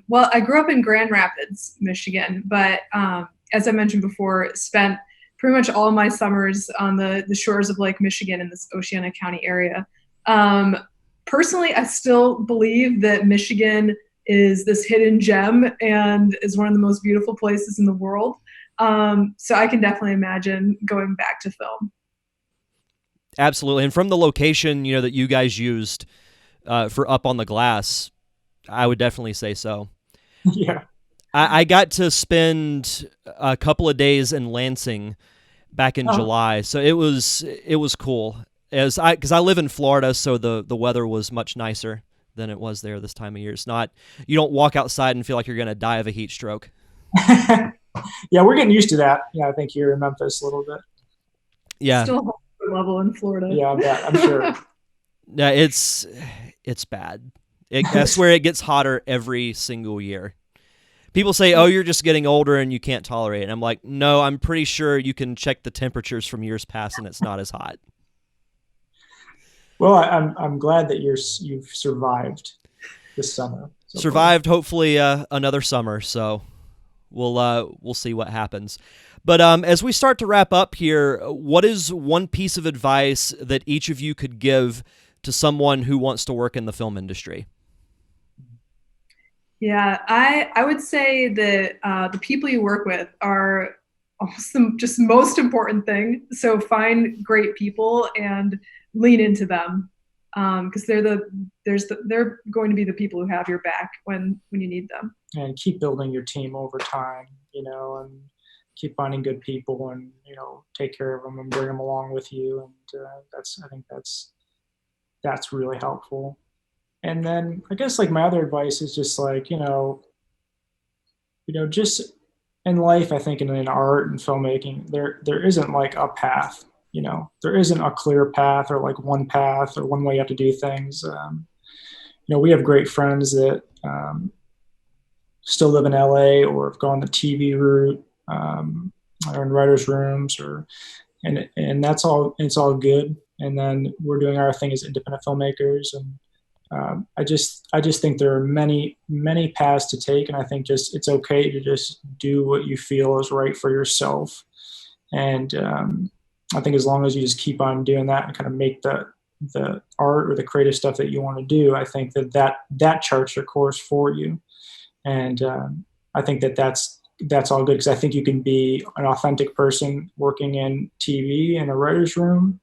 Well, I grew up in Grand Rapids, Michigan, but as I mentioned before, spent pretty much all my summers on the shores of Lake Michigan in this Oceana County area. Personally, I still believe that Michigan is this hidden gem and is one of the most beautiful places in the world. So I can definitely imagine going back to film. Absolutely. And from the location, that you guys used for Up on the Glass, I would definitely say so. Yeah. I got to spend a couple of days in Lansing back in July. So it was cool. Because I live in Florida, so the weather was much nicer than it was there this time of year. It's not, you don't walk outside and feel like you're going to die of a heat stroke. Yeah, we're getting used to that. Yeah, I think here in Memphis a little bit. Yeah. Still level in Florida. Yeah, I bet. I'm sure. Yeah, it's bad. I swear it gets hotter every single year. People say, oh, you're just getting older and you can't tolerate it. And I'm like, no, I'm pretty sure you can check the temperatures from years past and it's not as hot. Well, I'm glad that you've survived this summer. Survived, hopefully another summer. So we'll see what happens. But as we start to wrap up here, what is one piece of advice that each of you could give to someone who wants to work in the film industry? Yeah, I would say that the people you work with are almost the just most important thing. So find great people and lean into them, because they're going to be the people who have your back when you need them. And keep building your team over time, and keep finding good people and, take care of them and bring them along with you. And I think that's really helpful. And then I guess like my other advice is just like, just in life, I think in art and filmmaking, there isn't like a path, there isn't a clear path or like one path or one way you have to do things. We have great friends that still live in LA or have gone the TV route, or in writers' rooms and that's all, it's all good. And then we're doing our thing as independent filmmakers. And I just think there are many, many paths to take. And I think it's okay to just do what you feel is right for yourself. And I think as long as you just keep on doing that and kind of make the art or the creative stuff that you want to do, I think that charts your course for you. And I think that's all good, because I think you can be an authentic person working in TV in a writer's room.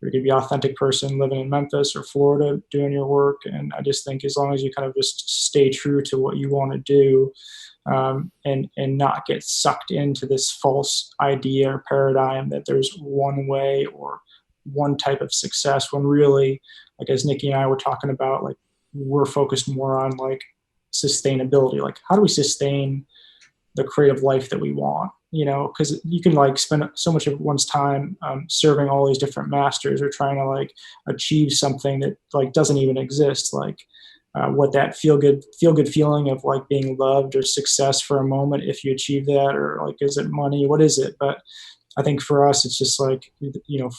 You could be an authentic person living in Memphis or Florida doing your work. And I just think as long as you kind of just stay true to what you want to do, and not get sucked into this false idea or paradigm that there's one way or one type of success, when really, like as Nikki and I were talking about, like we're focused more on like sustainability. Like how do we sustain the creative life that we want? Because you can like spend so much of one's time serving all these different masters or trying to like achieve something that like doesn't even exist. Like what that feel good feeling of like being loved or success for a moment, if you achieve that, or like, is it money? What is it? But I think for us, it's just like,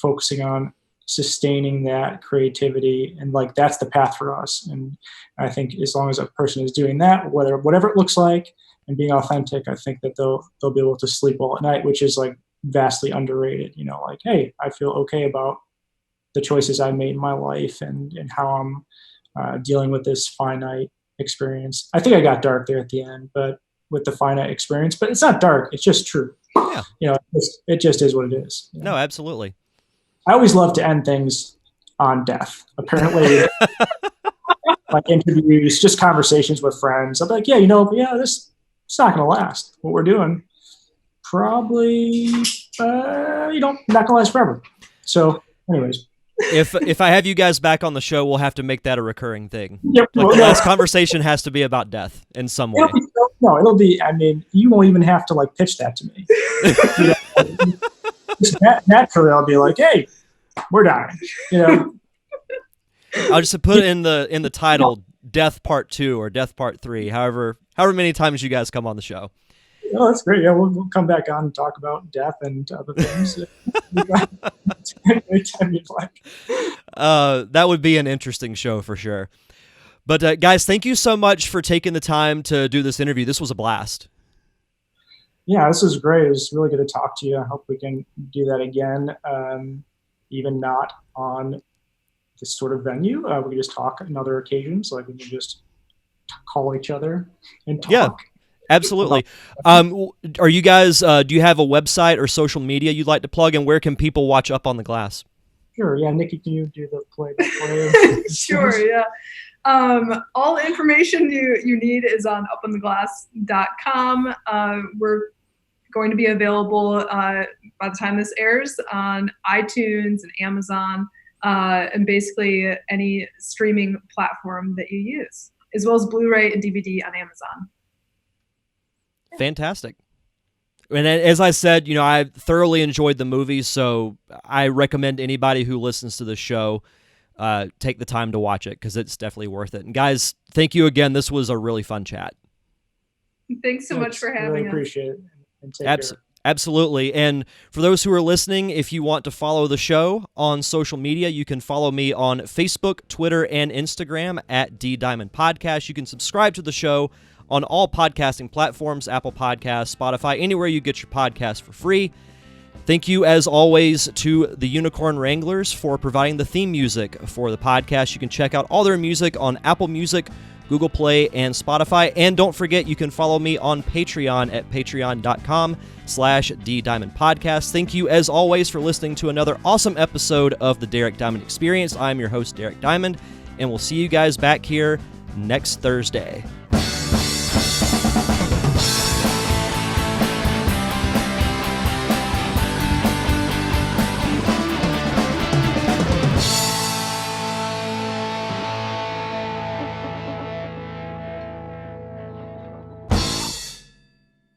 focusing on sustaining that creativity, and like that's the path for us. And I think as long as a person is doing that, whatever it looks like, and being authentic, I think that they'll be able to sleep well at night, which is like vastly underrated. Like, hey, I feel okay about the choices I made in my life and how I'm dealing with this finite experience. I think I got dark there at the end, but with the finite experience, but it's not dark. It's just true. Yeah. It just is what it is. No, absolutely. I always love to end things on death. Apparently, like interviews, just conversations with friends. I'm like, this. It's not going to last. What we're doing, probably, not going to last forever. So, anyways. If I have you guys back on the show, we'll have to make that a recurring thing. Yep. Like the last conveation has to be about death in some way. It'll be. I mean, you won't even have to like pitch that to me. Naturally, I'll be like, "Hey, we're dying." I'll just put it in the title, Death Part 2 or Death Part 3, however many times you guys come on the show. Oh, that's great. Yeah, we'll come back on and talk about death and other things. Anytime you'd like. That would be an interesting show for sure. But guys, thank you so much for taking the time to do this interview. This was a blast. Yeah, this is great. It was really good to talk to you. I hope we can do that again, even not on this sort of venue. We can just talk on other occasions, like we can just call each other and talk. Yeah, absolutely. Are you guys, do you have a website or social media you'd like to plug, and where can people watch Up on the Glass? Sure, yeah. Nikki, can you do the play? Sure, yeah. All the information you need is on upontheglass.com. We're going to be available by the time this airs on iTunes and Amazon, and basically any streaming platform that you use, as well as Blu-ray and DVD on Amazon. Fantastic. And as I said, I thoroughly enjoyed the movie, so I recommend anybody who listens to the show take the time to watch it, because it's definitely worth it. And guys, thank you again. This was a really fun chat. Thanks so much for having us. Appreciate it. And take care. Absolutely. And for those who are listening, if you want to follow the show on social media, you can follow me on Facebook, Twitter, and Instagram at D-Diamond Podcast. You can subscribe to the show on all podcasting platforms, Apple Podcasts, Spotify, anywhere you get your podcast for free. Thank you, as always, to the Unicorn Wranglers for providing the theme music for the podcast. You can check out all their music on Apple Music, Google Play, and Spotify. And don't forget, you can follow me on Patreon at patreon.com/DDiamondPodcast. Thank you, as always, for listening to another awesome episode of the Derek Diamond Experience. I'm your host, Derek Diamond, and we'll see you guys back here next Thursday.